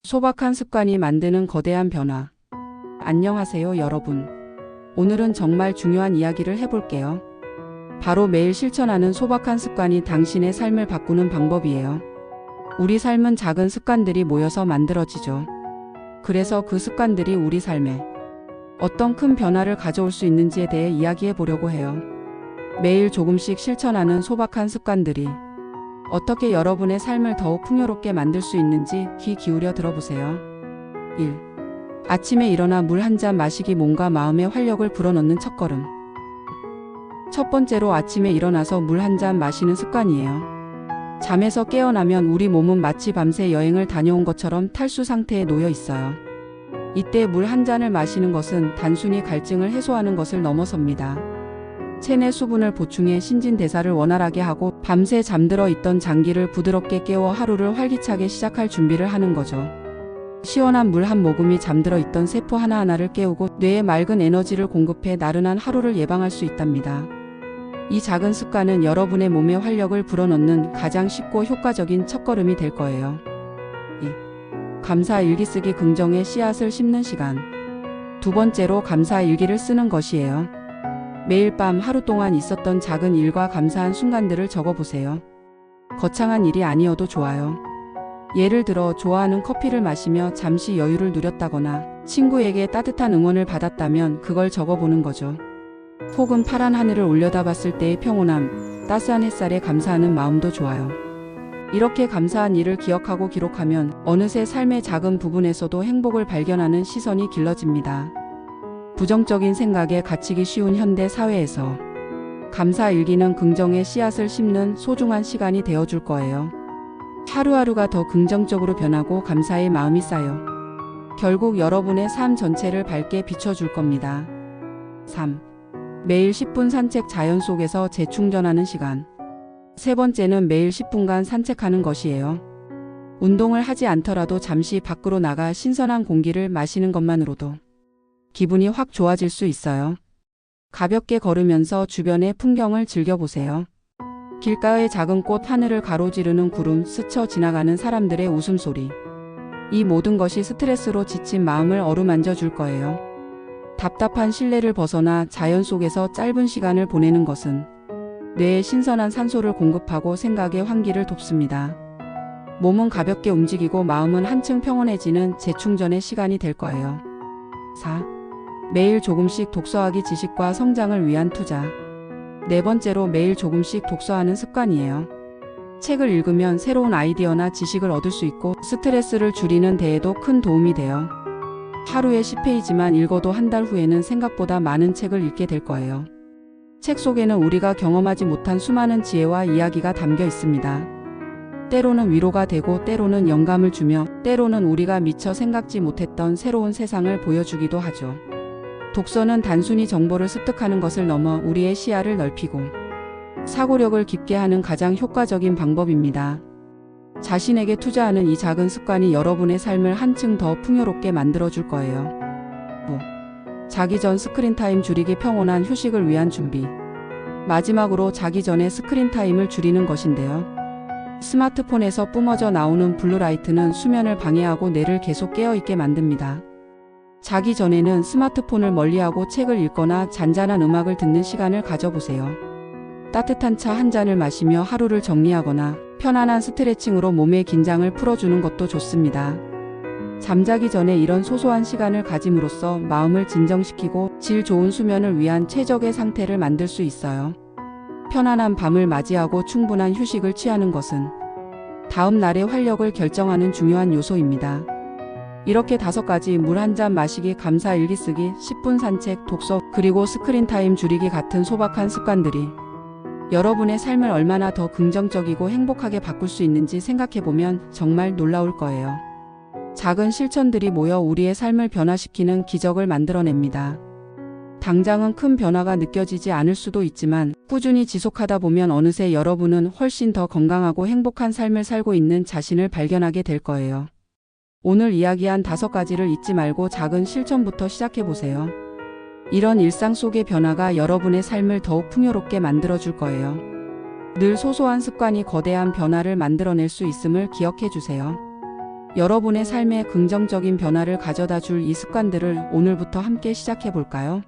소박한 습관이 만드는 거대한 변화. 안녕하세요, 여러분. 오늘은 정말 중요한 이야기를 해볼게요. 바로 매일 실천하는 소박한 습관이 당신의 삶을 바꾸는 방법이에요. 우리 삶은 작은 습관들이 모여서 만들어지죠. 그래서 그 습관들이 우리 삶에 어떤 큰 변화를 가져올 수 있는지에 대해 이야기해 보려고 해요. 매일 조금씩 실천하는 소박한 습관들이 어떻게 여러분의 삶을 더욱 풍요롭게 만들 수 있는지 귀 기울여 들어보세요. 1. 아침에 일어나 물 한 잔 마시기. 몸과 마음에 활력을 불어넣는 첫걸음. 첫 번째로 아침에 일어나서 물 한 잔 마시는 습관이에요. 잠에서 깨어나면 우리 몸은 마치 밤새 여행을 다녀온 것처럼 탈수 상태에 놓여 있어요. 이때 물 한 잔을 마시는 것은 단순히 갈증을 해소하는 것을 넘어섭니다. 체내 수분을 보충해 신진대사를 원활하게 하고 밤새 잠들어 있던 장기를 부드럽게 깨워 하루를 활기차게 시작할 준비를 하는 거죠. 시원한 물 한 모금이 잠들어 있던 세포 하나하나를 깨우고 뇌에 맑은 에너지를 공급해 나른한 하루를 예방할 수 있답니다. 이 작은 습관은 여러분의 몸에 활력을 불어넣는 가장 쉽고 효과적인 첫걸음이 될 거예요. 2. 감사 일기 쓰기. 긍정의 씨앗을 심는 시간. 두 번째로 감사 일기를 쓰는 것이에요. 매일 밤 하루 동안 있었던 작은 일과 감사한 순간들을 적어보세요. 거창한 일이 아니어도 좋아요. 예를 들어 좋아하는 커피를 마시며 잠시 여유를 누렸다거나 친구에게 따뜻한 응원을 받았다면 그걸 적어보는 거죠. 혹은 파란 하늘을 올려다봤을 때의 평온함, 따스한 햇살에 감사하는 마음도 좋아요. 이렇게 감사한 일을 기억하고 기록하면 어느새 삶의 작은 부분에서도 행복을 발견하는 시선이 길러집니다. 부정적인 생각에 갇히기 쉬운 현대 사회에서 감사 일기는 긍정의 씨앗을 심는 소중한 시간이 되어줄 거예요. 하루하루가 더 긍정적으로 변하고 감사의 마음이 쌓여 결국 여러분의 삶 전체를 밝게 비춰줄 겁니다. 3. 매일 10분 산책. 자연 속에서 재충전하는 시간. 세 번째는 매일 10분간 산책하는 것이에요. 운동을 하지 않더라도 잠시 밖으로 나가 신선한 공기를 마시는 것만으로도 기분이 확 좋아질 수 있어요. 가볍게 걸으면서 주변의 풍경을 즐겨보세요. 길가의 작은 꽃, 하늘을 가로지르는 구름, 스쳐 지나가는 사람들의 웃음소리. 이 모든 것이 스트레스로 지친 마음을 어루만져 줄 거예요. 답답한 실내를 벗어나 자연 속에서 짧은 시간을 보내는 것은 뇌에 신선한 산소를 공급하고 생각의 환기를 돕습니다. 몸은 가볍게 움직이고 마음은 한층 평온해지는 재충전의 시간이 될 거예요. 4. 매일 조금씩 독서하기. 지식과 성장을 위한 투자. 네 번째로 매일 조금씩 독서하는 습관이에요. 책을 읽으면 새로운 아이디어나 지식을 얻을 수 있고 스트레스를 줄이는 데에도 큰 도움이 돼요. 하루에 10페이지만 읽어도 한 달 후에는 생각보다 많은 책을 읽게 될 거예요. 책 속에는 우리가 경험하지 못한 수많은 지혜와 이야기가 담겨 있습니다. 때로는 위로가 되고 때로는 영감을 주며 때로는 우리가 미처 생각지 못했던 새로운 세상을 보여주기도 하죠. 독서는 단순히 정보를 습득하는 것을 넘어 우리의 시야를 넓히고 사고력을 깊게 하는 가장 효과적인 방법입니다. 자신에게 투자하는 이 작은 습관이 여러분의 삶을 한층 더 풍요롭게 만들어줄 거예요. 5. 자기 전 스크린타임 줄이기. 평온한 휴식을 위한 준비. 마지막으로 자기 전에 스크린타임을 줄이는 것인데요. 스마트폰에서 뿜어져 나오는 블루라이트는 수면을 방해하고 뇌를 계속 깨어있게 만듭니다. 자기 전에는 스마트폰을 멀리하고 책을 읽거나 잔잔한 음악을 듣는 시간을 가져보세요. 따뜻한 차 한 잔을 마시며 하루를 정리하거나 편안한 스트레칭으로 몸의 긴장을 풀어주는 것도 좋습니다. 잠자기 전에 이런 소소한 시간을 가짐으로써 마음을 진정시키고 질 좋은 수면을 위한 최적의 상태를 만들 수 있어요. 편안한 밤을 맞이하고 충분한 휴식을 취하는 것은 다음 날의 활력을 결정하는 중요한 요소입니다. 이렇게 5가지 물 한 잔 마시기, 감사 일기 쓰기, 10분 산책, 독서, 그리고 스크린타임 줄이기 같은 소박한 습관들이 여러분의 삶을 얼마나 더 긍정적이고 행복하게 바꿀 수 있는지 생각해보면 정말 놀라울 거예요. 작은 실천들이 모여 우리의 삶을 변화시키는 기적을 만들어냅니다. 당장은 큰 변화가 느껴지지 않을 수도 있지만 꾸준히 지속하다 보면 어느새 여러분은 훨씬 더 건강하고 행복한 삶을 살고 있는 자신을 발견하게 될 거예요. 오늘 이야기한 5가지를 잊지 말고 작은 실천부터 시작해보세요. 이런 일상 속의 변화가 여러분의 삶을 더욱 풍요롭게 만들어줄 거예요. 늘 소소한 습관이 거대한 변화를 만들어낼 수 있음을 기억해 주세요. 여러분의 삶에 긍정적인 변화를 가져다 줄 이 습관들을 오늘부터 함께 시작해 볼까요?